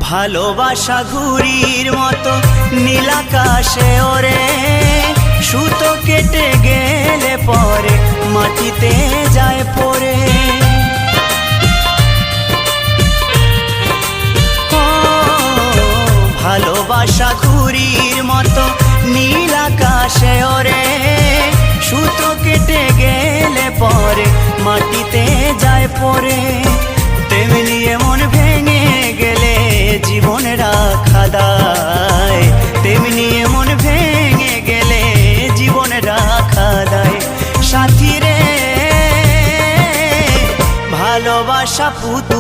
ভালোবাসা ঘুড়ির মতো নীল আকাশে ওরে, সুতো কেটে গেলে পরে মাটিতে যায় পড়ে। ভালোবাসা ঘুড়ির মতো নীল আকাশে ওরে, সুতো কেটে গেলে পরে মাটিতে যায় পড়ে। তেমনি মন ভেঙে গেলে জীবন রাখা দায়, তেমনি মন ভেঙে গেলে জীবন রাখা দায়। সাথী রে ভালোবাসা পুতুল